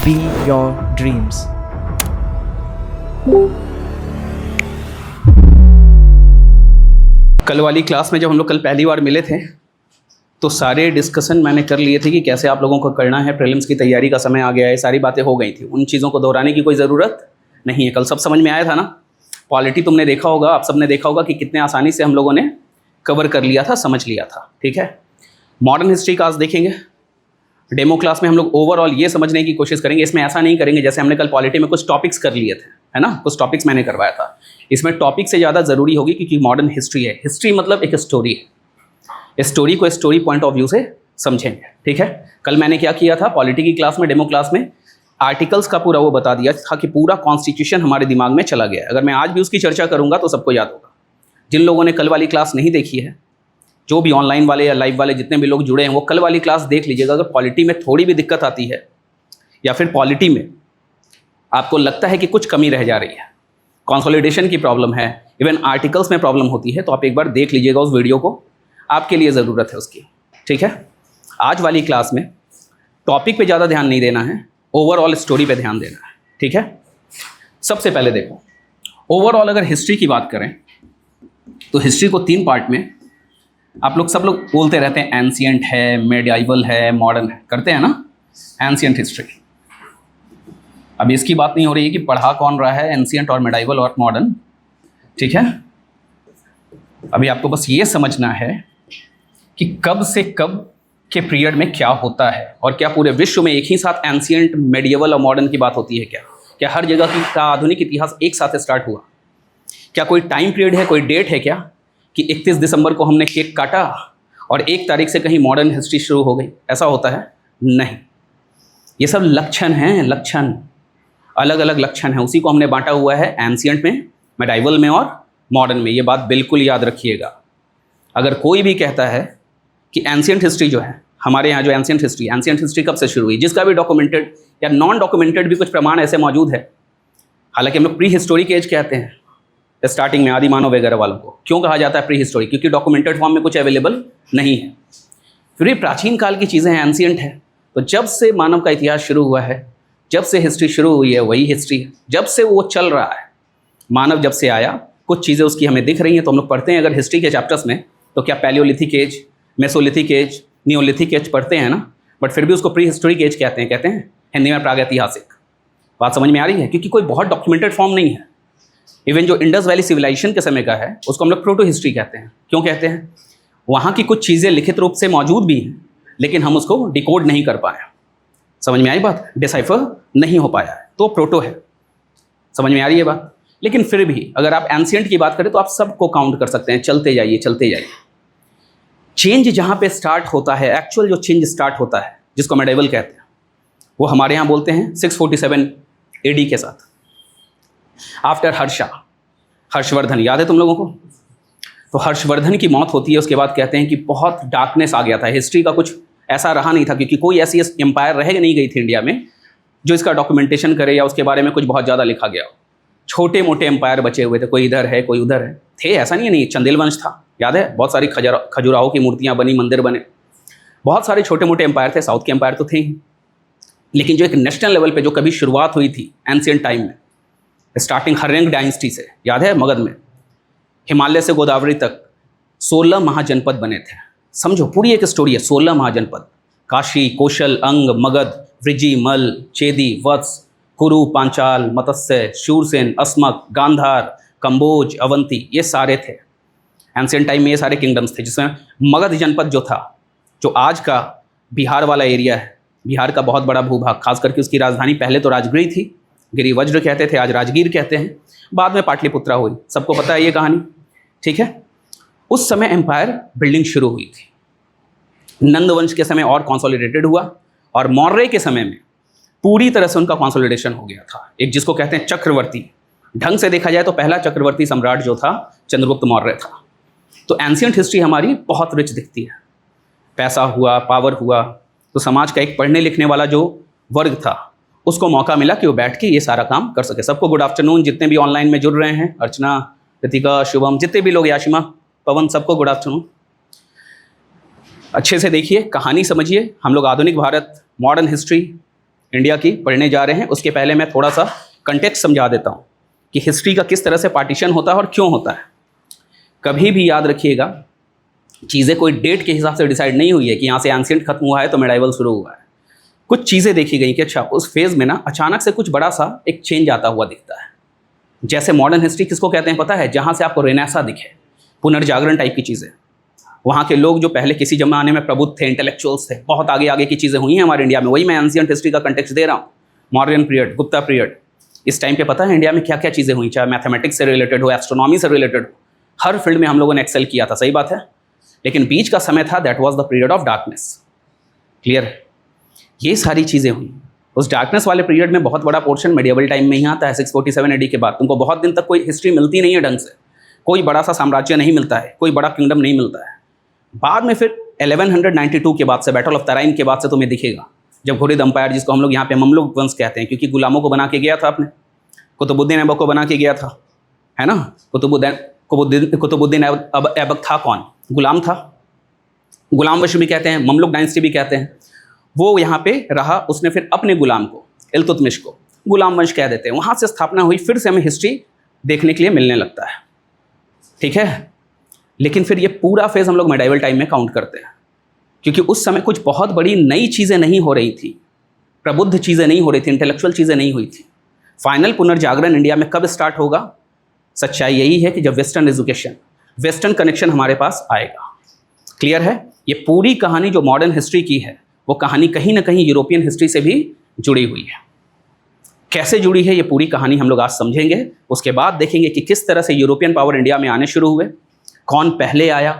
Be your dreams. कल वाली class में जब हम लोग कल पहली बार मिले थे तो सारे डिस्कशन मैंने कर लिए थे कि कैसे आप लोगों को करना है, प्रीलिम्स की तैयारी का समय आ गया है, सारी बातें हो गई थी। उन चीज़ों को दोहराने की कोई ज़रूरत नहीं है। कल सब समझ में आया था ना। पॉलिटी तुमने देखा होगा, आप सबने देखा होगा कि कितने आसानी से हम लोगों ने कवर कर लिया था, समझ लिया था। ठीक है, मॉडर्न हिस्ट्री का आज देखेंगे। डेमो क्लास में हम लोग ओवरऑल ये समझने की कोशिश करेंगे। इसमें ऐसा नहीं करेंगे जैसे हमने कल पॉलिटी में कुछ टॉपिक्स कर लिए थे, है ना, कुछ टॉपिक्स मैंने करवाया था। इसमें टॉपिक से ज़्यादा ज़रूरी होगी क्योंकि मॉडर्न हिस्ट्री है। हिस्ट्री मतलब एक स्टोरी है। स्टोरी को स्टोरी पॉइंट ऑफ व्यू से समझेंगे। ठीक है, कल मैंने क्या किया था पॉलिटी की क्लास में, डेमो क्लास में आर्टिकल्स का पूरा वो बता दिया था कि पूरा कॉन्स्टिट्यूशन हमारे दिमाग में चला गया है। अगर मैं आज भी उसकी चर्चा करूँगा तो सबको याद होगा। जिन लोगों ने कल वाली क्लास नहीं देखी है, जो भी ऑनलाइन वाले या लाइव वाले जितने भी लोग जुड़े हैं, वो कल वाली क्लास देख लीजिएगा। अगर पॉलिटी में थोड़ी भी दिक्कत आती है या फिर पॉलिटी में आपको लगता है कि कुछ कमी रह जा रही है, कंसोलिडेशन की प्रॉब्लम है, इवन आर्टिकल्स में प्रॉब्लम होती है, तो आप एक बार देख लीजिएगा उस वीडियो को, आपके लिए ज़रूरत है उसकी। ठीक है, आज वाली क्लास में टॉपिक पे ज़्यादा ध्यान नहीं देना है, ओवरऑल स्टोरी पे ध्यान देना है। ठीक है, सबसे पहले देखो, ओवरऑल अगर हिस्ट्री की बात करें तो हिस्ट्री को 3 पार्ट में आप लोग सब लोग बोलते रहते हैं, एंशिएंट है, मेडिएवल है, मॉडर्न है, करते हैं ना एंशिएंट हिस्ट्री। अभी इसकी बात नहीं हो रही है कि पढ़ा कौन रहा है एंशिएंट और मेडिएवल और मॉडर्न। ठीक है, अभी आपको बस ये समझना है कि कब से कब के पीरियड में क्या होता है और क्या पूरे विश्व में एक ही साथ एंशिएंट, मेडिएवल और मॉडर्न की बात होती है। क्या हर जगह का आधुनिक इतिहास एक साथ स्टार्ट हुआ? क्या कोई टाइम पीरियड है, कोई डेट है क्या कि 31 दिसंबर को हमने केक काटा और 1 तारीख से कहीं मॉडर्न हिस्ट्री शुरू हो गई? ऐसा होता है? नहीं। ये सब लक्षण हैं, लक्षण, अलग अलग लक्षण है। उसी को हमने बांटा हुआ है एंशिएंट में, मेडिएवल में और मॉडर्न में। ये बात बिल्कुल याद रखिएगा। अगर कोई भी कहता है कि एंशिएंट हिस्ट्री जो है हमारे यहाँ, जो एंशिएंट हिस्ट्री कब से शुरू हुई, जिसका भी डॉक्यूमेंटेड या नॉन डॉक्यूमेंटेड भी कुछ प्रमाण ऐसे मौजूद है, हालांकि हम लोग प्री हिस्टोरिक एज कहते हैं स्टार्टिंग में, आदि मानव वगैरह वालों को क्यों कहा जाता है प्री हिस्टोरिक? क्योंकि डॉक्यूमेंटेड फॉर्म में कुछ अवेलेबल नहीं है। फिर ये प्राचीन काल की चीज़ें हैं, एंशिएंट है। तो जब से मानव का इतिहास शुरू हुआ है, जब से हिस्ट्री शुरू हुई है, वही हिस्ट्री है। जब से वो चल रहा है, मानव जब से आया, कुछ चीज़ें उसकी हमें दिख रही हैं तो हम लोग पढ़ते हैं। अगर हिस्ट्री के चैप्टर्स में तो क्या Palaeolithic age, Mesolithic age, Neolithic age पढ़ते हैं ना, बट फिर भी उसको प्री हिस्टोरिक एज कहते हैं हिंदी में प्रागैतिहासिक। बात समझ में आ रही है? क्योंकि कोई बहुत डॉक्यूमेंटेड फॉर्म नहीं है। इवन जो इंडस वैली सिविलाइजेशन के समय का है उसको हम लोग प्रोटो हिस्ट्री कहते हैं। क्यों कहते हैं? वहाँ की कुछ चीज़ें लिखित रूप से मौजूद भी हैं लेकिन हम उसको डिकोड नहीं कर पाए। समझ में आई बात? डिसाइफर नहीं हो पाया है, तो प्रोटो है। समझ में आ रही है बात? लेकिन फिर भी अगर आप एंशिएंट की बात करें तो आप सबको काउंट कर सकते हैं। चलते जाइए, चलते जाइए। चेंज जहाँ पे स्टार्ट होता है, एक्चुअल जो चेंज स्टार्ट होता है, जिसको मेडिएवल कहते हैं, वो हमारे यहाँ बोलते हैं 647 AD के साथ, आफ्टर हर्षवर्धन। याद है तुम लोगों को? तो हर्षवर्धन की मौत होती है, उसके बाद कहते हैं कि बहुत डार्कनेस आ गया था, हिस्ट्री का कुछ ऐसा रहा नहीं था, क्योंकि कोई ऐसी एम्पायर रह नहीं गई थी इंडिया में जो इसका डॉक्यूमेंटेशन करे या उसके बारे में कुछ बहुत ज़्यादा लिखा गया हो। छोटे मोटे एम्पायर बचे हुए थे, कोई इधर है, कोई उधर है, थे, ऐसा नहीं, चंदेल वंश था, याद है? बहुत सारी खजुराहो की मूर्तियाँ बनी, मंदिर बने, बहुत सारे छोटे मोटे एम्पायर थे। साउथ के एम्पायर तो थे ही, लेकिन जो एक नेशनल लेवल पे जो कभी शुरुआत हुई थी एंशिएंट टाइम में, स्टार्टिंग हर्रेंग डायनेस्टी से, याद है? मगध में, हिमालय से गोदावरी तक 16 महाजनपद बने थे। समझो, पूरी एक स्टोरी है। 16 महाजनपद, काशी, कौशल, अंग, मगध, वृजी, मल, चेदी, वत्स, कुरु, पांचाल, मत्स्य, शूरसेन, अस्मक, गांधार, कंबोज, अवंती, ये सारे थे एंशिएंट टाइम में। ये सारे किंगडम्स थे, जिसमें मगध जनपद जो था, जो आज का बिहार वाला एरिया है, बिहार का बहुत बड़ा भूभाग, खास करके उसकी राजधानी पहले तो राजगीर थी, गिरिवज्र कहते थे, आज राजगीर कहते हैं, बाद में पाटलिपुत्रा हुई, सबको पता है ये कहानी। ठीक है, उस समय एम्पायर बिल्डिंग शुरू हुई थी। नंद वंश के समय और कंसोलिडेटेड हुआ, और मौर्य के समय में पूरी तरह से उनका कंसोलिडेशन हो गया था। एक जिसको कहते हैं चक्रवर्ती, ढंग से देखा जाए तो पहला चक्रवर्ती सम्राट जो था चंद्रगुप्त मौर्य था। तो एंशिएंट हिस्ट्री हमारी बहुत रिच दिखती है। पैसा हुआ, पावर हुआ, तो समाज का एक पढ़ने लिखने वाला जो वर्ग था उसको मौका मिला कि वो बैठ के ये सारा काम कर सके। सबको गुड आफ्टरनून, जितने भी ऑनलाइन में जुड़ रहे हैं, अर्चना, रितिका, शुभम, जितने भी लोग, याशिमा, पवन, सबको गुड आफ्टरनून। अच्छे से देखिए, कहानी समझिए। हम लोग आधुनिक भारत, मॉडर्न हिस्ट्री, इंडिया की पढ़ने जा रहे हैं, उसके पहले मैं थोड़ा सा कंटेक्स्ट समझा देता हूँ कि हिस्ट्री का किस तरह से पार्टीशन होता है और क्यों होता है। कभी भी याद रखिएगा, चीज़ें कोई डेट के हिसाब से डिसाइड नहीं हुई है कि यहाँ से एंशिएंट खत्म हुआ है तो मेडाइवल शुरू हुआ है। कुछ चीज़ें देखी गई कि अच्छा उस फेज़ में ना अचानक से कुछ बड़ा सा एक चेंज आता हुआ दिखता है। जैसे मॉडर्न हिस्ट्री किसको कहते हैं पता है? जहाँ से आपको रेनेसा दिखे, पुनर्जागरण टाइप की चीज़ें। वहाँ के लोग जो पहले किसी ज़माने में प्रबुद्ध थे, इंटेलेक्चुअल्स थे, बहुत आगे आगे की चीज़ें हुई हैं हमारे इंडिया में। वही मैं एंशिएंट हिस्ट्री का कंटेक्स्ट दे रहा हूँ। मॉडर्न पीरियड, गुप्ता पीरियड, इस टाइम पे पता है इंडिया में क्या क्या चीज़ें हुई, चाहे मैथमेटिक्स से रिलेटेड हो, एस्ट्रोनॉमी से रिलेटेड हो, हर फील्ड में हम लोगों ने एक्सेल किया था, सही बात है। लेकिन बीच का समय था, that was the period of darkness. Clear? ये सारी चीज़ें हुई। उस डार्कनेस वाले पीरियड में बहुत बड़ा पोर्शन मेडिएवल टाइम में ही आता है, 647 AD के बाद। तुमको बहुत दिन तक कोई हिस्ट्री मिलती नहीं है ढंग से, कोई बड़ा सा साम्राज्य नहीं मिलता है, कोई बड़ा किंगडम नहीं मिलता है। बाद में फिर 1192 के बाद से, बैटल ऑफ तराइन के बाद से तुम्हें दिखेगा, जब घुरिद अंपायर, जिसको हम लोग यहाँ पे ममलुक वंश कहते हैं, क्योंकि गुलामों को बना के गया था आपने, कुतुबुद्दीन ऐबक को बना के गया था, है ना। कुतुबुद्दीन ऐबक था कौन? गुलाम था, गुलाम वंश भी कहते हैं, ममलुक डायनेस्टी भी कहते हैं। वो यहाँ पे रहा, उसने फिर अपने गुलाम को, इल्तुतमिश को, गुलाम वंश कह देते हैं। वहाँ से स्थापना हुई, फिर से हमें हिस्ट्री देखने के लिए मिलने लगता है, ठीक है। लेकिन फिर ये पूरा फेज़ हम लोग मेडाइवल टाइम में काउंट करते हैं, क्योंकि उस समय कुछ बहुत बड़ी नई चीज़ें नहीं हो रही थी, प्रबुद्ध चीज़ें नहीं हो रही थी, इंटेलेक्चुअल चीज़ें नहीं हुई थी। फाइनल पुनर्जागरण इंडिया में कब स्टार्ट होगा? सच्चाई यही है कि जब वेस्टर्न एजुकेशन, वेस्टर्न कनेक्शन हमारे पास आएगा। क्लियर है? ये पूरी कहानी जो मॉडर्न हिस्ट्री की है, वो कहानी कहीं ना कहीं यूरोपियन हिस्ट्री से भी जुड़ी हुई है। कैसे जुड़ी है ये पूरी कहानी हम लोग आज समझेंगे। उसके बाद देखेंगे कि किस तरह से यूरोपियन पावर इंडिया में आने शुरू हुए, कौन पहले आया,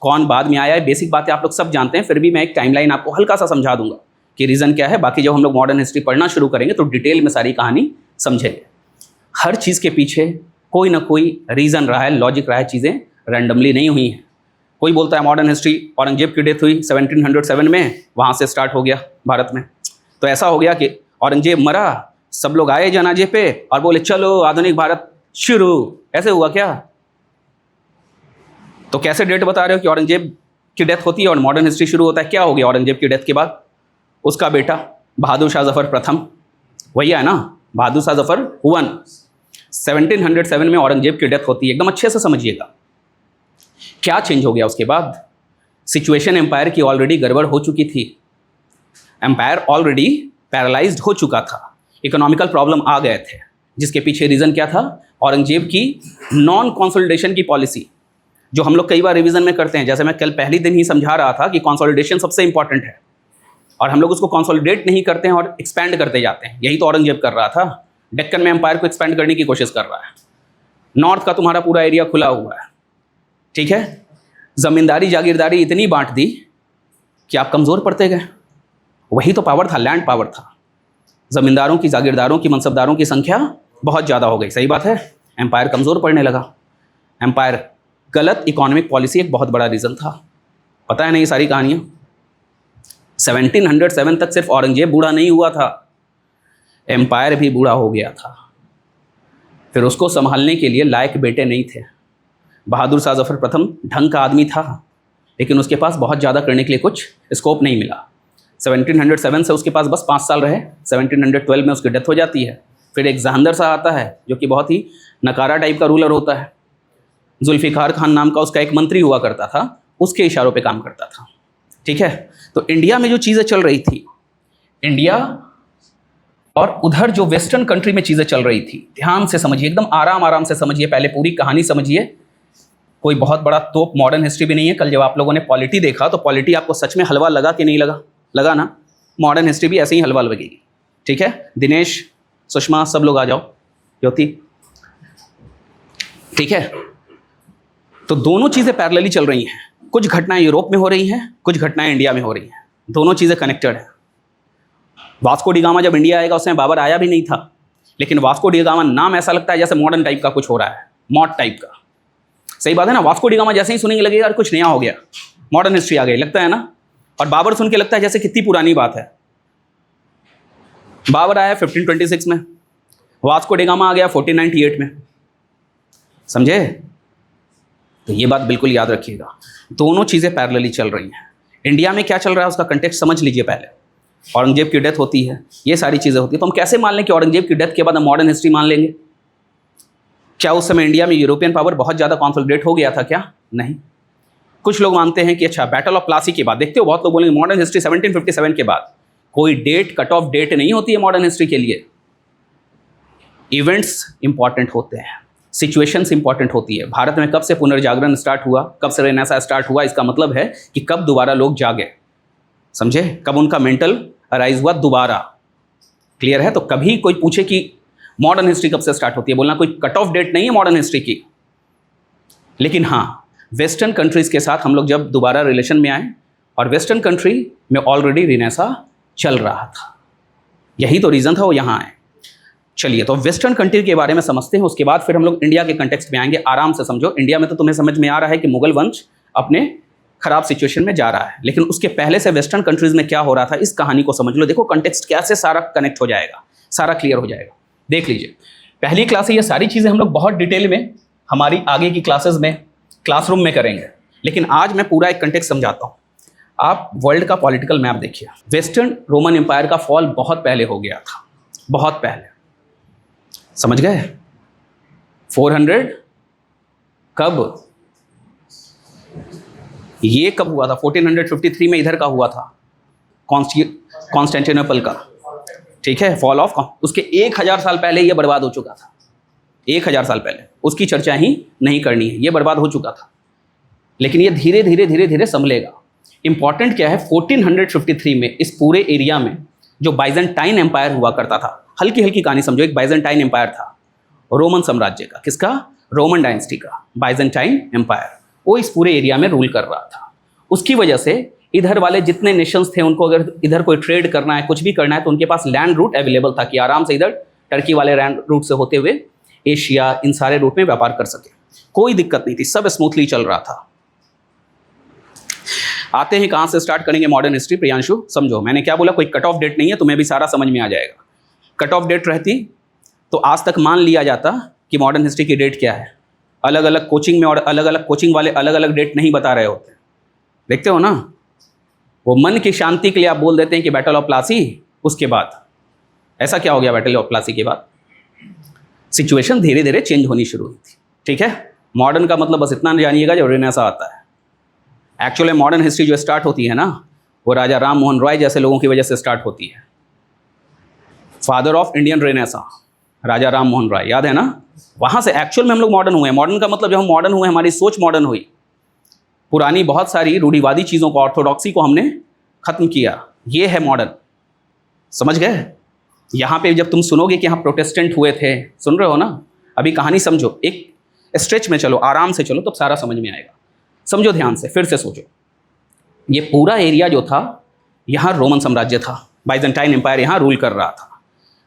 कौन बाद में आया। बेसिक बातें आप लोग सब जानते हैं, फिर भी मैं एक टाइमलाइन आपको हल्का सा समझा दूंगा कि रीज़न क्या है। बाकी जब हम लोग मॉडर्न हिस्ट्री पढ़ना शुरू करेंगे तो डिटेल में सारी कहानी समझेंगे। हर चीज़ के पीछे कोई ना कोई रीज़न रहा है, लॉजिक रहा है, चीज़ें रैंडमली नहीं हुई हैं। कोई बोलता है मॉडर्न हिस्ट्री, औरंगजेब की डेथ हुई 1707 में, वहाँ से स्टार्ट हो गया भारत में। तो ऐसा हो गया कि औरंगजेब मरा, सब लोग आए जनाजे पे और बोले चलो आधुनिक भारत शुरू। ऐसे हुआ क्या? तो कैसे डेट बता रहे हो कि औरंगजेब की डेथ होती है और मॉडर्न हिस्ट्री शुरू होता है? क्या हो गया औरंगजेब की डेथ के बाद? उसका बेटा बहादुर शाह जफर प्रथम, वही है ना, बहादुर शाह जफर हुआ। 1707 में औरंगजेब की डेथ होती है। एकदम अच्छे से समझिएगा क्या चेंज हो गया उसके बाद। सिचुएशन एम्पायर की ऑलरेडी गड़बड़ हो चुकी थी, एम्पायर ऑलरेडी पैरालाइज्ड हो चुका था, इकोनॉमिकल प्रॉब्लम आ गए थे, जिसके पीछे रीज़न क्या था? औरंगजेब की नॉन कंसोलिडेशन की पॉलिसी, जो हम लोग कई बार रिवीजन में करते हैं। जैसे मैं कल पहले दिन ही समझा रहा था कि कंसोलिडेशन सबसे इंपॉर्टेंट है, और हम लोग उसको कंसोलिडेट नहीं करते हैं और एक्सपैंड करते जाते हैं। यही तो औरंगजेब कर रहा था, डेक्कन में एम्पायर को एक्सपैंड करने की कोशिश कर रहा है। नॉर्थ का तुम्हारा पूरा एरिया खुला हुआ है, ठीक है। ज़मींदारी जागीरदारी इतनी बांट दी कि आप कमज़ोर पड़ते गए। वही तो पावर था, लैंड पावर था। ज़मींदारों की, जागीरदारों की, मनसबदारों की संख्या बहुत ज़्यादा हो गई, सही बात है। एम्पायर कमज़ोर पड़ने लगा। एम्पायर, गलत इकोनॉमिक पॉलिसी एक बहुत बड़ा रीज़न था। पता है ना ये सारी कहानियाँ। 1707 तक सिर्फ औरंगजेब बूढ़ा नहीं हुआ था, एम्पायर भी बूढ़ा हो गया था। फिर उसको संभालने के लिए लायक बेटे नहीं थे। बहादुर शाह जफर प्रथम ढंग का आदमी था, लेकिन उसके पास बहुत ज़्यादा करने के लिए कुछ स्कोप नहीं मिला। 1707 से उसके पास बस 5 साल रहे। 1712 में उसकी डेथ हो जाती है। फिर एक जहांदर शाह आता है, जो कि बहुत ही नकारा टाइप का रूलर होता है। जुल्फ़िकार खान नाम का उसका एक मंत्री हुआ करता था, उसके इशारों पे काम करता था, ठीक है। तो इंडिया में जो चीज़ें चल रही थी, इंडिया और उधर जो वेस्टर्न कंट्री में चीज़ें चल रही थी, ध्यान से समझिए, एकदम आराम आराम से समझिए, पहले पूरी कहानी समझिए। कोई बहुत बड़ा तोप मॉडर्न हिस्ट्री भी नहीं है। कल जब आप लोगों ने पॉलिटी देखा तो पॉलिटी आपको सच में हलवा लगा कि नहीं लगा? लगा ना। मॉडर्न हिस्ट्री भी ऐसे ही हलवा लगेगी, ठीक है। दिनेश, सुषमा, सब लोग आ जाओ, ज्योति, ठीक है। तो दोनों चीज़ें पैरेलली चल रही हैं। कुछ घटनाएं यूरोप में हो रही हैं, कुछ घटनाएं इंडिया में हो रही हैं। दोनों चीज़ें कनेक्टेड हैं। वास्को डी गामा जब इंडिया आएगा, उसमें बाबर आया भी नहीं था, लेकिन वास्को डी गामा नाम ऐसा लगता है जैसे मॉडर्न टाइप का कुछ हो रहा है, मॉड टाइप का। सही बात है ना। वास्को डी गामा जैसे ही सुनेंगे लगेगा यार कुछ नया हो गया, मॉडर्न हिस्ट्री आ गई, लगता है ना। और बाबर सुन के लगता है जैसे कितनी पुरानी बात है। बाबर आया 1526 में, वास्को डी गामा आ गया 1498 में, समझे। तो ये बात बिल्कुल याद रखिएगा, दोनों चीज़ें पैरेलली चल रही हैं। इंडिया में क्या चल रहा है उसका कंटेक्स्ट समझ लीजिए पहले। औरंगजेब की डेथ होती है, ये सारी चीज़ें होती हैं। तो हम कैसे मान लें कि औरंगजेब की डेथ के बाद हम मॉडर्न हिस्ट्री मान लेंगे? क्या उस समय इंडिया में यूरोपियन पावर बहुत ज़्यादा कॉन्सोलिडेट हो गया था क्या? नहीं। कुछ लोग मानते हैं कि अच्छा बैटल ऑफ प्लासी के बाद, देखते हो बहुत लोग बोलेंगे मॉडर्न हिस्ट्री 1757 के बाद। कोई डेट, कट ऑफ डेट नहीं होती है मॉडर्न हिस्ट्री के लिए। इवेंट्स इंपॉर्टेंट होते हैं, सिचुएशंस इंपॉर्टेंट होती है। भारत में कब से पुनर्जागरण स्टार्ट हुआ, कब से रेनेसां स्टार्ट हुआ, इसका मतलब है कि कब दोबारा लोग जागे, समझे? कब उनका मेंटल अराइज हुआ दोबारा। क्लियर है? तो कभी कोई पूछे कि मॉडर्न हिस्ट्री कब से स्टार्ट होती है, बोलना कोई कट ऑफ डेट नहीं है मॉडर्न हिस्ट्री की। लेकिन हाँ, वेस्टर्न कंट्रीज़ के साथ हम लोग जब दोबारा रिलेशन में आए, और वेस्टर्न कंट्री में ऑलरेडी रेनेसां चल रहा था, यही तो रीज़न था वो यहाँ आए। चलिए, तो वेस्टर्न कंट्री के बारे में समझते हैं, उसके बाद फिर हम लोग इंडिया के कंटेक्स्ट में आएंगे। आराम से समझो। इंडिया में तो तुम्हें समझ में आ रहा है कि मुगल वंश अपने खराब सिचुएशन में जा रहा है, लेकिन उसके पहले से वेस्टर्न कंट्रीज़ में क्या हो रहा था, इस कहानी को समझ लो। देखो कंटेक्स्ट कैसे सारा कनेक्ट हो जाएगा, सारा क्लियर हो जाएगा। देख लीजिए, पहली क्लास से ये सारी चीज़ें हम लोग बहुत डिटेल में हमारी आगे की क्लासेस में, क्लासरूम में करेंगे, लेकिन आज मैं पूरा एक कंटेक्स्ट समझाता हूँ। आप वर्ल्ड का पॉलिटिकल मैप देखिए। वेस्टर्न रोमन एम्पायर का फॉल बहुत पहले हो गया था, बहुत पहले, समझ गए? 400 कब, ये कब हुआ था? 1453 में इधर का हुआ था, कॉन्स्टेंटिनोपल का, ठीक है, फॉल ऑफ। उसके 1000 साल पहले ये बर्बाद हो चुका था, 1000 साल पहले। उसकी चर्चा ही नहीं करनी है, ये बर्बाद हो चुका था। लेकिन ये धीरे धीरे धीरे धीरे संभलेगा। इंपॉर्टेंट क्या है, 1453 में इस पूरे एरिया में जो बाइजेंटाइन एम्पायर हुआ करता था, हल्की हल्की कहानी समझो। एक बाइजेंटाइन एम्पायर था रोमन साम्राज्य का, किसका? रोमन डायनेस्टी का बाइजेंटाइन एम्पायर। वो इस पूरे एरिया में रूल कर रहा था। उसकी वजह से इधर वाले जितने नेशंस थे, उनको अगर इधर कोई ट्रेड करना है, कुछ भी करना है, तो उनके पास लैंड रूट अवेलेबल था कि आराम से इधर टर्की वाले लैंड रूट से होते हुए एशिया, इन सारे रूट में व्यापार कर सके। कोई दिक्कत नहीं थी, सब स्मूथली चल रहा था। आते हैं कहाँ से स्टार्ट करेंगे मॉडर्न हिस्ट्री? प्रियांशु समझो, मैंने क्या बोला, कोई कट ऑफ डेट नहीं है, तुम्हें भी सारा समझ में आ जाएगा। कट ऑफ डेट रहती तो आज तक मान लिया जाता कि मॉडर्न हिस्ट्री की डेट क्या है। अलग अलग कोचिंग में और अलग अलग कोचिंग वाले अलग अलग डेट नहीं बता रहे होते, देखते हो ना। वो मन की शांति के लिए आप बोल देते हैं कि बैटल ऑफ प्लासी, उसके बाद ऐसा क्या हो गया? बैटल ऑफ प्लासी के बाद सिचुएशन धीरे धीरे चेंज होनी शुरू हुई थी, ठीक है। मॉडर्न का मतलब बस इतना जानिएगा, जब रेनेसां आता है। एक्चुअली मॉडर्न हिस्ट्री जो स्टार्ट होती है ना, वो राजा राम मोहन रॉय जैसे लोगों की वजह से स्टार्ट होती है। फादर ऑफ इंडियन रेनेसां, राजा राम मोहन रॉय, याद है ना? वहाँ से एक्चुअल में हम लोग मॉडर्न हुए। मॉडर्न का मतलब जब हम मॉडर्न हुए, हमारी सोच मॉडर्न हुई। पुरानी बहुत सारी रूढ़िवादी चीज़ों को, ऑर्थोडॉक्सी को हमने खत्म किया, ये है मॉडर्न, समझ गए? यहाँ पे जब तुम सुनोगे कि यहाँ प्रोटेस्टेंट हुए थे, सुन रहे हो ना? अभी कहानी समझो, एक स्ट्रेच में चलो, आराम से चलो, तब सारा समझ में आएगा। समझो ध्यान से, फिर से सोचो। ये पूरा एरिया जो था, यहाँ रोमन साम्राज्य था, बाइजेंटाइन एम्पायर यहाँ रूल कर रहा था।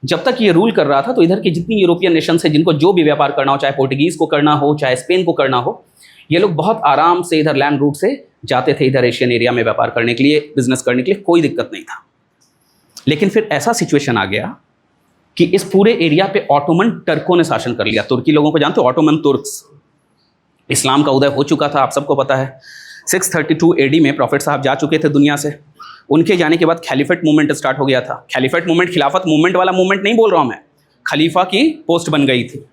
जब तक ये रूल कर रहा था, तो इधर की जितनी यूरोपियन नेशंस है, जिनको जो भी व्यापार करना हो, चाहे पोर्टुगीज़ को करना हो, चाहे स्पेन को करना हो, ये लोग बहुत आराम से इधर लैंड रूट से जाते थे, इधर एशियन एरिया में व्यापार करने के लिए, बिजनेस करने के लिए, कोई दिक्कत नहीं था। लेकिन फिर ऐसा सिचुएशन आ गया कि इस पूरे एरिया पे ऑटोमन टर्कों ने शासन कर लिया। तुर्की लोगों को जानते हो, ऑटोमन तुर्क्स। इस्लाम का उदय हो चुका था, आप सबको पता है। 632 AD में प्रॉफिट साहब जा चुके थे दुनिया से। उनके जाने के बाद खलीफेट मूवमेंट स्टार्ट हो गया था। खलीफेट मूवमेंट, खिलाफत मूवमेंट वाला मूवमेंट नहीं बोल रहा हूँ मैं, खलीफा की पोस्ट बन गई थी,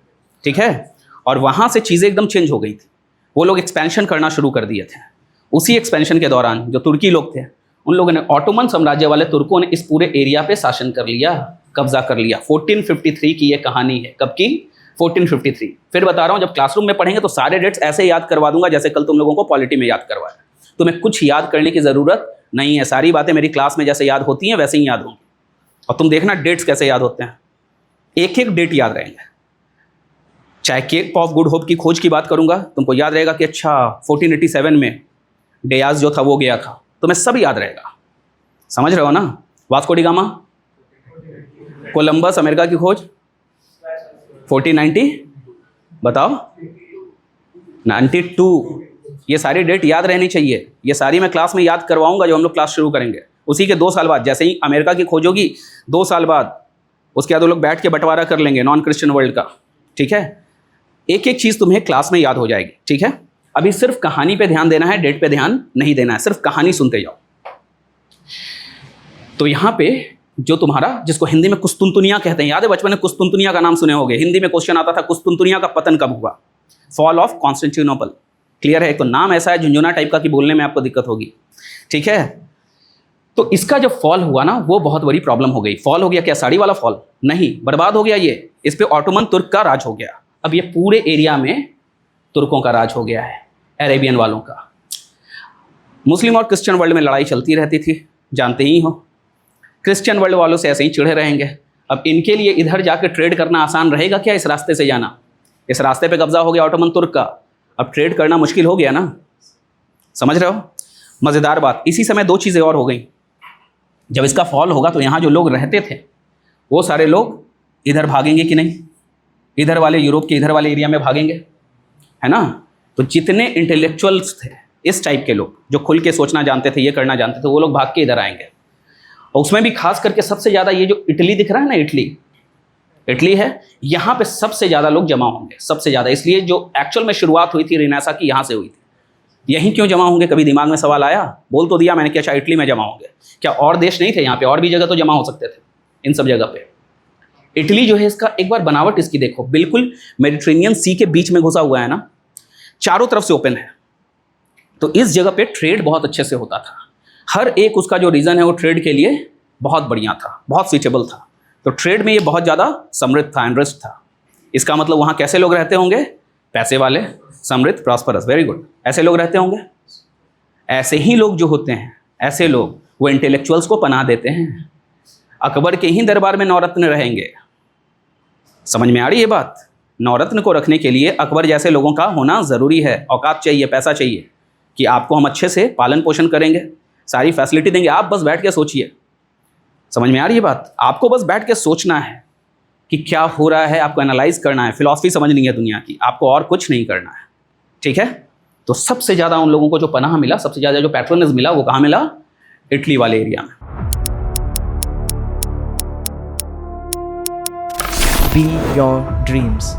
ठीक है। और वहाँ से चीज़ें एकदम चेंज हो गई थी। वो लोग एक्सपेंशन करना शुरू कर दिए थे। उसी एक्सपेंशन के दौरान जो तुर्की लोग थे, उन लोगों ने, ऑटोमन साम्राज्य वाले तुर्कों ने इस पूरे एरिया पे शासन कर लिया, कब्जा कर लिया। 1453 की ये कहानी है। कब की? 1453। फिर बता रहा हूँ, जब क्लासरूम में पढ़ेंगे तो सारे डेट्स ऐसे याद करवा दूंगा जैसे कल तुम लोगों को पॉलिटी में याद करवाया। तुम्हें कुछ याद करने की ज़रूरत नहीं है, सारी बातें मेरी क्लास में जैसे याद होती हैं वैसे ही याद होंगी। और तुम देखना डेट्स कैसे याद होते हैं, एक एक डेट याद रहेंगे। चाहे केप ऑफ गुड होप की खोज की बात करूंगा, तुमको याद रहेगा कि अच्छा 1487 में डेयाज जो था वो गया था, तुम्हें सब याद रहेगा। समझ रहे हो ना? Vasco D gamma, Columbus, America की खोज 1490, बताओ 92। ये सारी डेट याद रहनी चाहिए। ये सारी मैं क्लास में याद करवाऊंगा जो हम लोग क्लास शुरू करेंगे। उसी के 2 साल बाद, जैसे ही अमेरिका की खोज होगी 2 साल बाद, उसके बाद वो लोग बैठ के बंटवारा कर लेंगे नॉन क्रिश्चियन वर्ल्ड का, ठीक है। एक एक चीज़ तुम्हें क्लास में याद हो जाएगी, ठीक है। अभी सिर्फ कहानी पे ध्यान देना है, डेट पे ध्यान नहीं देना है, सिर्फ कहानी सुनते जाओ। तो यहाँ पे जो तुम्हारा, जिसको हिंदी में कुस्तुनतुनिया कहते हैं, याद है बचपन में कुस्तुनतुनिया का नाम सुने होंगे, हिंदी में क्वेश्चन आता था कुस्तुनतुनिया का पतन कब हुआ, फॉल ऑफ कॉन्स्टेंटिनोपल। क्लियर है? तो नाम ऐसा है झुंझुना टाइप का कि बोलने में आपको दिक्कत होगी, ठीक है। तो इसका जब फॉल हुआ ना, वो बहुत बड़ी प्रॉब्लम हो गई। फॉल हो गया क्या? साड़ी वाला फॉल नहीं, बर्बाद हो गया ये। इस पे ऑटोमन तुर्क का राज हो गया। अब ये पूरे एरिया में तुर्कों का राज हो गया है, अरेबियन वालों का। मुस्लिम और क्रिश्चियन वर्ल्ड में लड़ाई चलती रहती थी, जानते ही हो। क्रिश्चियन वर्ल्ड वालों से ऐसे ही चिढ़े रहेंगे। अब इनके लिए इधर जाकर ट्रेड करना आसान रहेगा क्या? इस रास्ते से जाना, इस रास्ते पे कब्जा हो गया ऑटोमन तुर्क का, अब ट्रेड करना मुश्किल हो गया ना। समझ रहे हो? मज़ेदार बात, इसी समय दो चीज़ें और हो गई। जब इसका फॉल होगा तो यहाँ जो लोग रहते थे वो सारे लोग इधर भागेंगे कि नहीं? इधर वाले यूरोप के इधर वाले एरिया में भागेंगे, है ना। तो जितने इंटेलेक्चुअल्स थे इस टाइप के लोग, जो खुल के सोचना जानते थे, ये करना जानते थे, वो लोग भाग के इधर आएंगे। और उसमें भी खास करके सबसे ज़्यादा ये जो इटली दिख रहा है ना, इटली है, यहाँ पे सबसे ज़्यादा लोग जमा होंगे, सबसे ज़्यादा। इसलिए जो एक्चुअल में शुरुआत हुई थी रिनेसा की, यहाँ से हुई थी। यहीं क्यों जमा होंगे? कभी दिमाग में सवाल आया? बोल तो दिया मैंने कि अच्छा इटली में जमा होंगे। क्या और देश नहीं थे यहाँ पे? और भी जगह तो जमा हो सकते थे इन सब जगह पे। इटली जो है, इसका एक बार बनावट इसकी देखो, बिल्कुल मेडिटेरेनियन सी के बीच में घुसा हुआ है ना, चारों तरफ से ओपन है। तो इस जगह पे ट्रेड बहुत अच्छे से होता था। हर एक उसका जो रीज़न है वो ट्रेड के लिए बहुत बढ़िया था, बहुत सूटेबल था। तो ट्रेड में ये बहुत ज़्यादा समृद्ध था, एनरिच्ड था। इसका मतलब वहाँ कैसे लोग रहते होंगे? पैसे वाले, समृद्ध, प्रॉस्परस। वेरी गुड, ऐसे लोग रहते होंगे। ऐसे ही लोग जो होते हैं, ऐसे लोग वो इंटेलेक्चुअल्स को पनाह देते हैं। अकबर के ही दरबार में नौरत्न रहेंगे। समझ में आ रही है बात? नौरत्न को रखने के लिए अकबर जैसे लोगों का होना ज़रूरी है। औकात चाहिए, पैसा चाहिए कि आपको हम अच्छे से पालन पोषण करेंगे, सारी फैसिलिटी देंगे। आप बस बैठ के सोचिए। समझ में आ रही है बात? आपको बस बैठ के सोचना है कि क्या हो रहा है, आपको एनालाइज करना है, फिलॉसफी समझनी है दुनिया की, आपको और कुछ नहीं करना है, ठीक है। तो सबसे ज़्यादा उन लोगों को जो पनाह मिला, सबसे ज़्यादा जो पैट्रोनेज मिला, वो कहाँ मिला? इटली वाले एरिया में। Be your dreams.